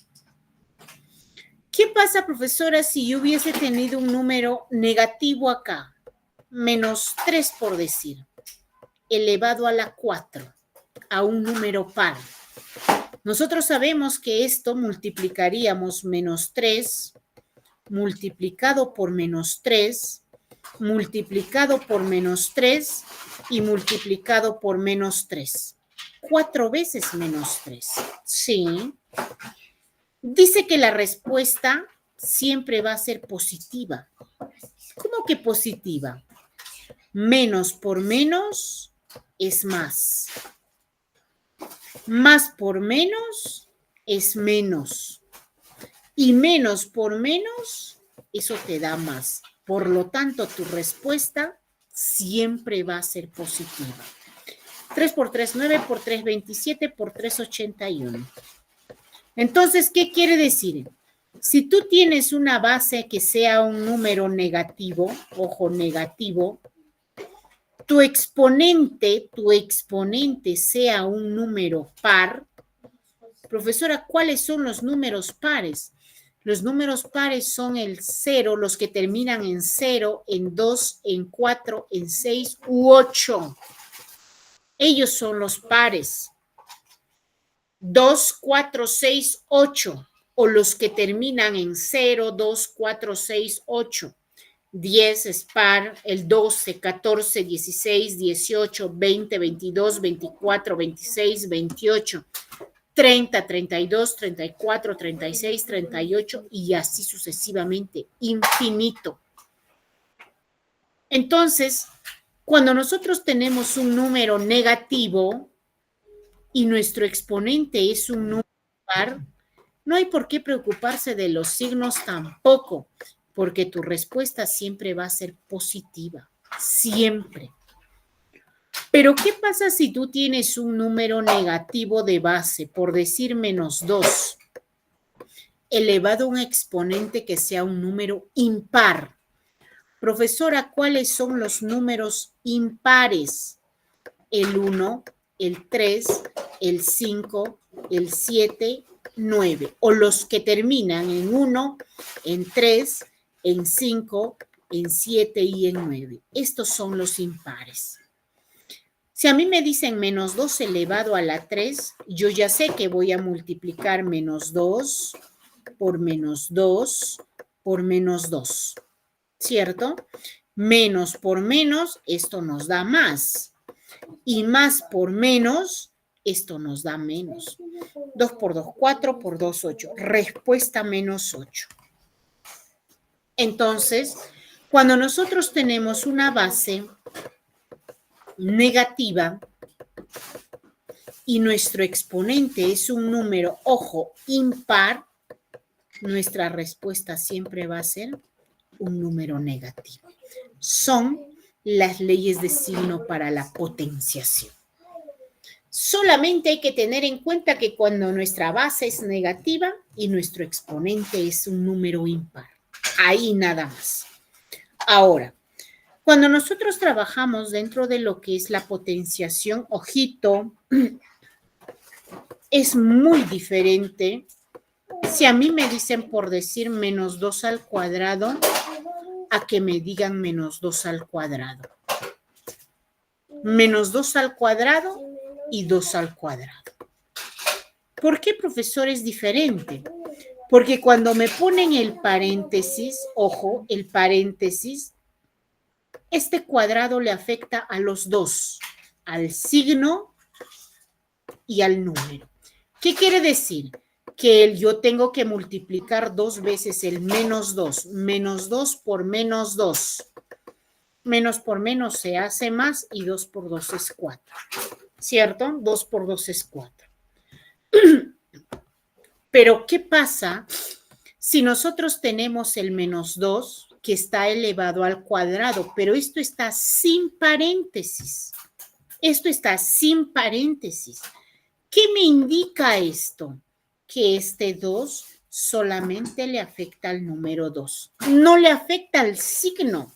¿Qué pasa, profesora, si yo hubiese tenido un número negativo acá? -3 por decir, elevado a la 4, a un número par. Nosotros sabemos que esto multiplicaríamos -3, multiplicado por -3, multiplicado por -3 y multiplicado por -3. 4 veces -3. Sí. Dice que la respuesta siempre va a ser positiva. ¿Cómo que positiva? Menos por menos es más. Más por menos es menos. Y menos por menos, eso te da más. Por lo tanto, tu respuesta siempre va a ser positiva. 3 por 3, 9, por 3, 27, por 3, 81. Entonces, ¿qué quiere decir? Si tú tienes una base que sea un número negativo, ojo, negativo, tu exponente sea un número par. Profesora, ¿cuáles son los números pares? Los números pares son el 0, los que terminan en 0, en 2, en 4, en 6 u 8. Ellos son los pares. 2, 4, 6, 8. O los que terminan en 0, 2, 4, 6, 8. 10 es par, el 12, 14, 16, 18, 20, 22, 24, 26, 28. 30, 32, 34, 36, 38 y así sucesivamente, infinito. Entonces, cuando nosotros tenemos un número negativo y nuestro exponente es un número par, no hay por qué preocuparse de los signos tampoco, porque tu respuesta siempre va a ser positiva, siempre. Pero, ¿qué pasa si tú tienes un número negativo de base, por decir -2, elevado a un exponente que sea un número impar? Profesora, ¿cuáles son los números impares? El 1, el 3, el 5, el 7, 9. O los que terminan en 1, en 3, en 5, en 7 y en 9. Estos son los impares. Si a mí me dicen -2 elevado a la 3, yo ya sé que voy a multiplicar -2 por -2 por -2, ¿cierto? Menos por menos, esto nos da más. Y más por menos, esto nos da menos. 2 por 2, 4 por 2, 8. Respuesta -8. Entonces, cuando nosotros tenemos una base negativa y nuestro exponente es un número, ojo, impar, nuestra respuesta siempre va a ser un número negativo. Son las leyes de signo para la potenciación. Solamente hay que tener en cuenta que cuando nuestra base es negativa y nuestro exponente es un número impar. Ahí nada más. Ahora, cuando nosotros trabajamos dentro de lo que es la potenciación, ojito, es muy diferente. Si a mí me dicen por decir -2 al cuadrado, a que me digan -2 al cuadrado. -2 al cuadrado y 2 al cuadrado. ¿Por qué, profesor, es diferente? Porque cuando me ponen el paréntesis, ojo, el paréntesis, este cuadrado le afecta a los dos, al signo y al número. ¿Qué quiere decir? Que yo tengo que multiplicar 2 veces el -2, -2 por -2. Menos por menos se hace más y 2 por 2 es 4, ¿cierto? 2 por 2 es 4. Pero, ¿qué pasa si nosotros tenemos el -2 que está elevado al cuadrado, pero esto está sin paréntesis? Esto está sin paréntesis. ¿Qué me indica esto? Que este 2 solamente le afecta al número 2. No le afecta al signo.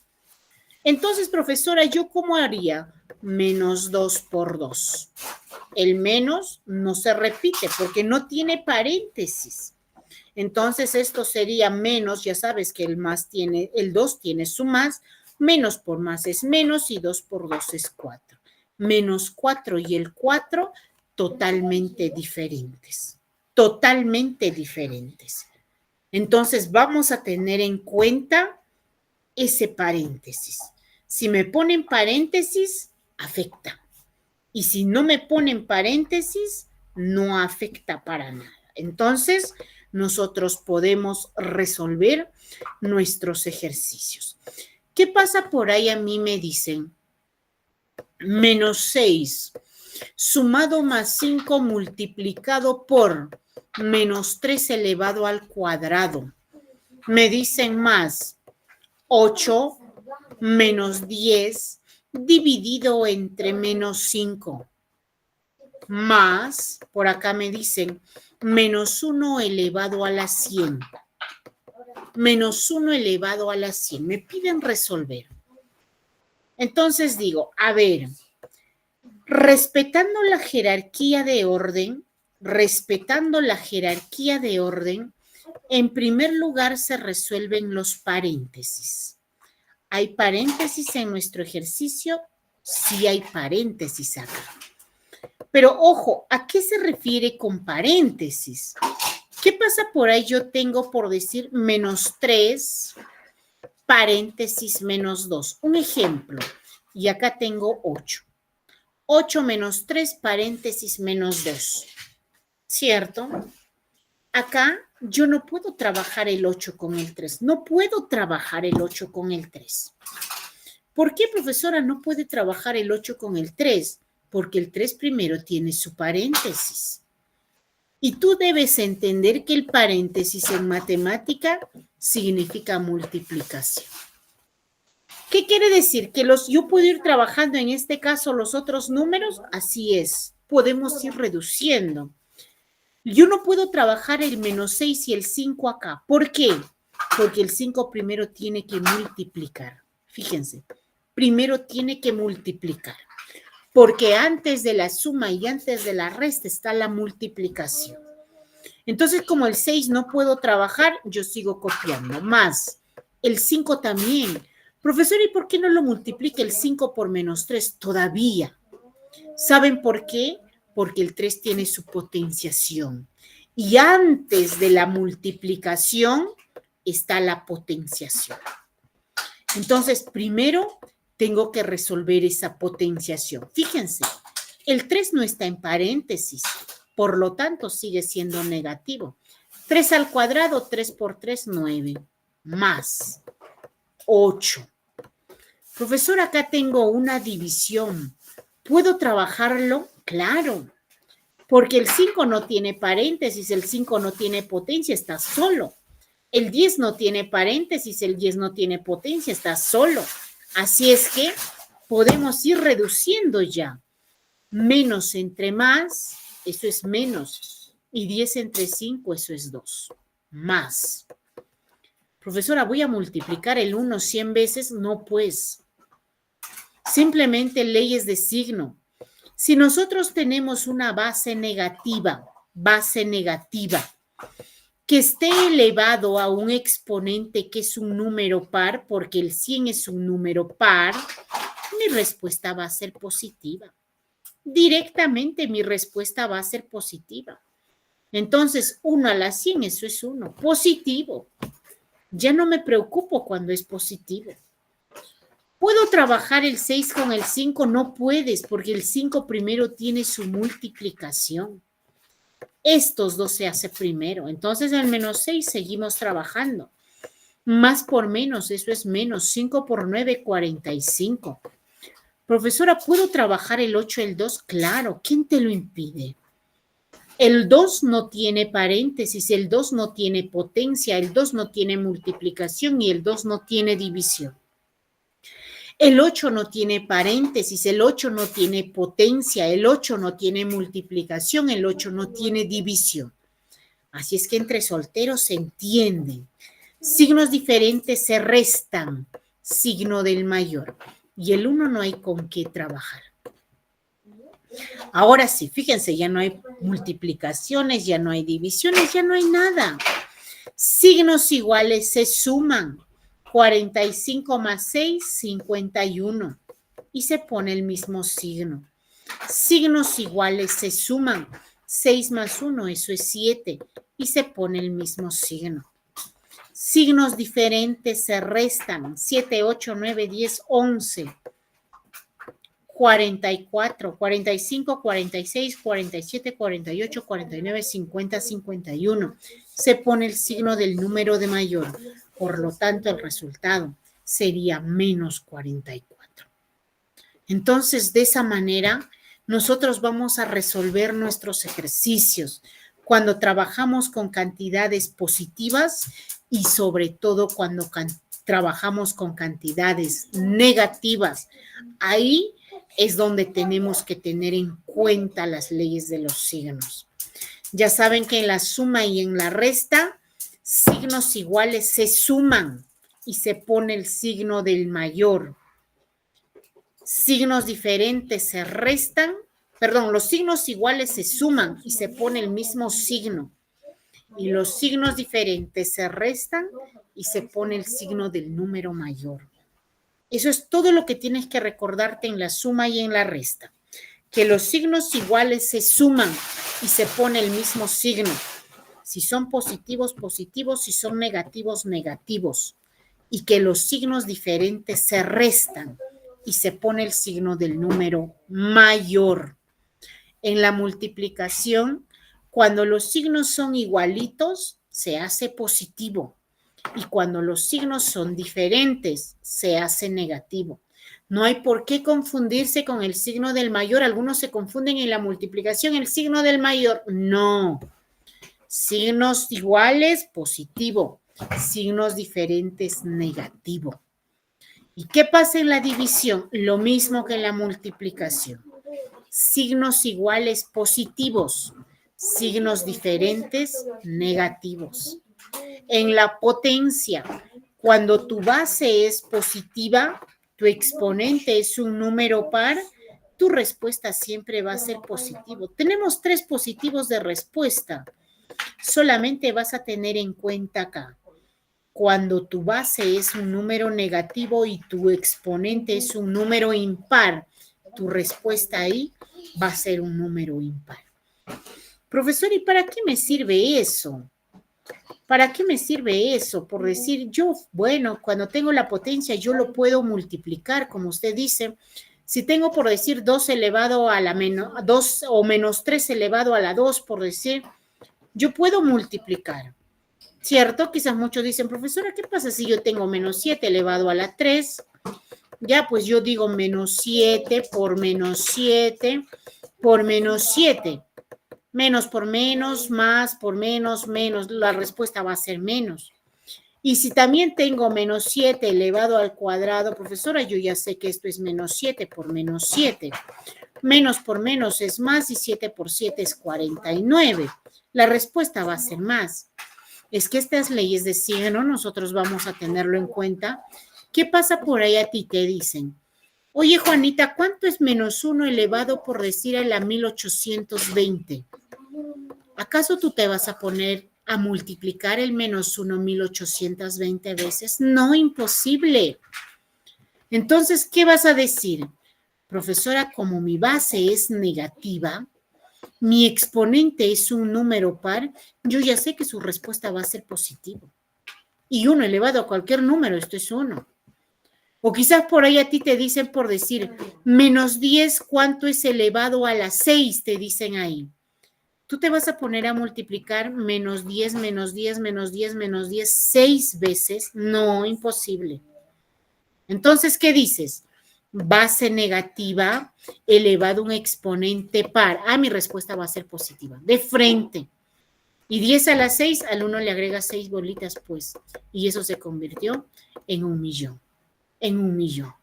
Entonces, profesora, ¿yo cómo haría? Menos 2 por 2. El menos no se repite porque no tiene paréntesis. Entonces, esto sería menos, ya sabes que el 2 tiene su más, menos por más es menos y 2 por 2 es 4. Menos 4 y el 4 totalmente diferentes. Totalmente diferentes. Entonces, vamos a tener en cuenta ese paréntesis. Si me ponen paréntesis, afecta. Y si no me ponen paréntesis, no afecta para nada. Entonces, nosotros podemos resolver nuestros ejercicios. ¿Qué pasa por ahí? A mí me dicen, menos 6 sumado más 5 multiplicado por menos 3 elevado al cuadrado. Me dicen más 8 menos 10 dividido entre menos 5. Más, por acá me dicen, menos 1 elevado a la 100. Menos 1 elevado a la 100. Me piden resolver. Entonces digo, a ver, respetando la jerarquía de orden, en primer lugar se resuelven los paréntesis. ¿Hay paréntesis en nuestro ejercicio? Sí hay paréntesis acá. Pero ojo, ¿a qué se refiere con paréntesis? ¿Qué pasa por ahí? Yo tengo por decir menos 3, paréntesis menos 2. Un ejemplo, y acá tengo 8. 8 menos 3, paréntesis menos 2. ¿Cierto? Acá yo no puedo trabajar el 8 con el 3. No puedo trabajar el 8 con el 3. ¿Por qué, profesora, no puede trabajar el 8 con el 3? Porque el 3 primero tiene su paréntesis. Y tú debes entender que el paréntesis en matemática significa multiplicación. ¿Qué quiere decir? ¿Que yo puedo ir trabajando en este caso los otros números? Así es, podemos ir reduciendo. Yo no puedo trabajar el menos 6 y el 5 acá. ¿Por qué? Porque el 5 primero tiene que multiplicar. Fíjense, primero tiene que multiplicar. Porque antes de la suma y antes de la resta está la multiplicación. Entonces, como el 6 no puedo trabajar, yo sigo copiando. Más, el 5 también. Profesor, ¿y por qué no lo multiplica el 5 por menos 3? Todavía. ¿Saben por qué? Porque el 3 tiene su potenciación. Y antes de la multiplicación está la potenciación. Entonces, primero tengo que resolver esa potenciación. Fíjense, el 3 no está en paréntesis, por lo tanto sigue siendo negativo. 3 al cuadrado, 3 por 3, 9, más 8. Profesor, acá tengo una división. ¿Puedo trabajarlo? Claro, porque el 5 no tiene paréntesis, el 5 no tiene potencia, está solo. El 10 no tiene paréntesis, el 10 no tiene potencia, está solo. Así es que podemos ir reduciendo ya. Menos entre más, eso es menos. Y 10 entre 5, eso es 2. Más. Profesora, ¿voy a multiplicar el 1 100 veces? No, pues. Simplemente leyes de signo. Si nosotros tenemos una base negativa, que esté elevado a un exponente que es un número par, porque el 100 es un número par, mi respuesta va a ser positiva. Directamente mi respuesta va a ser positiva. Entonces, 1 a la 100, eso es 1. Positivo. Ya no me preocupo cuando es positivo. ¿Puedo trabajar el 6 con el 5? No puedes, porque el 5 primero tiene su multiplicación. Estos dos se hace primero. Entonces, el menos 6 seguimos trabajando. Más por menos, eso es menos. 5 por 9, 45. Profesora, ¿puedo trabajar el 8, el 2? Claro, ¿quién te lo impide? El 2 no tiene paréntesis, el 2 no tiene potencia, el 2 no tiene multiplicación y el 2 no tiene división. El 8 no tiene paréntesis, el 8 no tiene potencia, el 8 no tiene multiplicación, el 8 no tiene división. Así es que entre solteros se entienden. Signos diferentes se restan, signo del mayor. Y el 1 no hay con qué trabajar. Ahora sí, fíjense, ya no hay multiplicaciones, ya no hay divisiones, ya no hay nada. Signos iguales se suman. 45 más 6, 51. Y se pone el mismo signo. Signos iguales se suman. 6 más 1, eso es 7. Y se pone el mismo signo. Signos diferentes se restan. 7, 8, 9, 10, 11. 44, 45, 46, 47, 48, 49, 50, 51. Se pone el signo del número de mayor. Por lo tanto, el resultado sería menos 44. Entonces, de esa manera, nosotros vamos a resolver nuestros ejercicios cuando trabajamos con cantidades positivas y sobre todo cuando trabajamos con cantidades negativas. Ahí es donde tenemos que tener en cuenta las leyes de los signos. Ya saben que en la suma y en la resta, signos iguales se suman y se pone el signo del mayor. Signos diferentes se restan, los signos iguales se suman y se pone el mismo signo. Y los signos diferentes se restan y se pone el signo del número mayor. Eso es todo lo que tienes que recordarte en la suma y en la resta. Que los signos iguales se suman y se pone el mismo signo. Si son positivos, positivos. Si son negativos, negativos. Y que los signos diferentes se restan y se pone el signo del número mayor. En la multiplicación, cuando los signos son igualitos, se hace positivo. Y cuando los signos son diferentes, se hace negativo. No hay por qué confundirse con el signo del mayor. Algunos se confunden en la multiplicación, el signo del mayor. No. Signos iguales, positivo. Signos diferentes, negativo. ¿Y qué pasa en la división? Lo mismo que en la multiplicación. Signos iguales, positivos. Signos diferentes, negativos. En la potencia, cuando tu base es positiva, tu exponente es un número par, tu respuesta siempre va a ser positivo. Tenemos 3 positivos de respuesta. Solamente vas a tener en cuenta acá, cuando tu base es un número negativo y tu exponente es un número impar, tu respuesta ahí va a ser un número impar. Profesor, ¿y para qué me sirve eso? ¿Para qué me sirve eso? Por decir yo, bueno, cuando tengo la potencia yo lo puedo multiplicar, como usted dice. Si tengo por decir 2 elevado a la menos 2 o menos 3 elevado a la 2, por decir, yo puedo multiplicar. ¿Cierto? Quizás muchos dicen, profesora, ¿qué pasa si yo tengo menos 7 elevado a la 3? Ya, pues yo digo menos 7 por menos 7 por menos 7. Menos por menos, más por menos, menos. La respuesta va a ser menos. Y si también tengo menos 7 elevado al cuadrado, profesora, yo ya sé que esto es menos 7 por menos 7. Menos por menos es más y 7 por 7 es 49. La respuesta va a ser más. Es que estas leyes de signo nosotros vamos a tenerlo en cuenta. ¿Qué pasa por ahí a ti? Te dicen, oye, Juanita, ¿cuánto es menos 1 elevado por decir a la 1820? ¿Acaso tú te vas a poner a multiplicar el menos 1 1820 veces? No, imposible. Entonces, ¿qué vas a decir? Profesora, como mi base es negativa, mi exponente es un número par, yo ya sé que su respuesta va a ser positivo. Y 1 elevado a cualquier número, esto es 1. O quizás por ahí a ti te dicen por decir, menos 10, ¿cuánto es elevado a la 6? Te dicen ahí. Tú te vas a poner a multiplicar menos 10, menos 10, menos 10, menos 10, 6 veces. No, imposible. Entonces, ¿qué dices? Base negativa elevado a un exponente par. Mi respuesta va a ser positiva. De frente. Y 10 a la 6, al 1 le agrega 6 bolitas, pues. Y eso se convirtió en 1.000.000. En 1.000.000.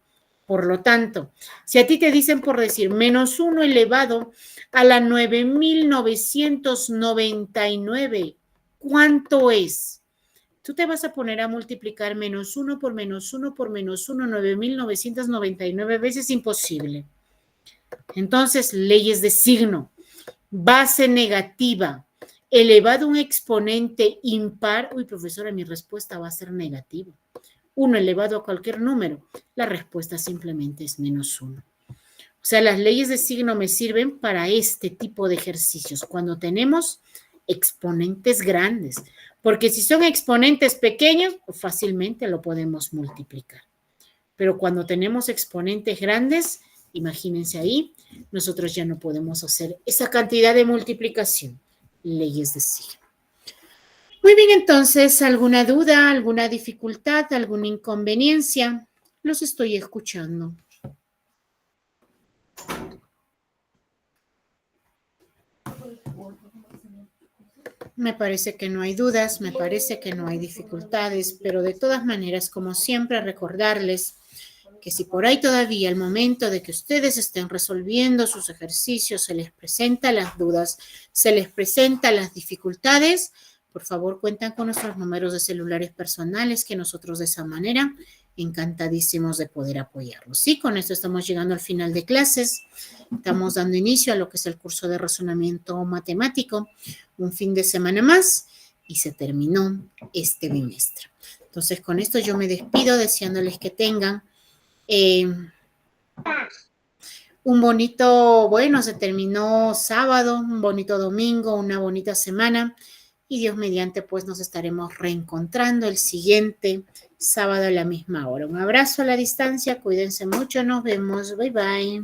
Por lo tanto, si a ti te dicen por decir menos 1 elevado a la 9.999, ¿Cuánto es? Tú te vas a poner a multiplicar menos 1 por menos 1 por menos 1, 9.999 veces, imposible. Entonces, leyes de signo. Base negativa. Elevado a un exponente impar. Uy, profesora, mi respuesta va a ser negativa. 1 elevado a cualquier número. La respuesta simplemente es menos 1. O sea, las leyes de signo me sirven para este tipo de ejercicios, cuando tenemos exponentes grandes, porque si son exponentes pequeños, fácilmente lo podemos multiplicar. Pero cuando tenemos exponentes grandes, imagínense ahí, nosotros ya no podemos hacer esa cantidad de multiplicación. Leyes de signo. Muy bien, entonces, ¿alguna duda, alguna dificultad, alguna inconveniencia? Los estoy escuchando. Me parece que no hay dudas, me parece que no hay dificultades, pero de todas maneras, como siempre, recordarles que si por ahí todavía al momento de que ustedes estén resolviendo sus ejercicios se les presentan las dudas, se les presentan las dificultades, por favor cuentan con nuestros números de celulares personales, que nosotros de esa manera encantadísimos de poder apoyarlos. Sí, con esto estamos llegando al final de clases. Estamos dando inicio a lo que es el curso de razonamiento matemático, un fin de semana más y se terminó este bimestre. Entonces, con esto yo me despido deseándoles que tengan un bonito, bueno, se terminó sábado, un bonito domingo, una bonita semana y Dios mediante pues nos estaremos reencontrando el siguiente sábado a la misma hora. Un abrazo a la distancia, cuídense mucho, nos vemos, bye bye.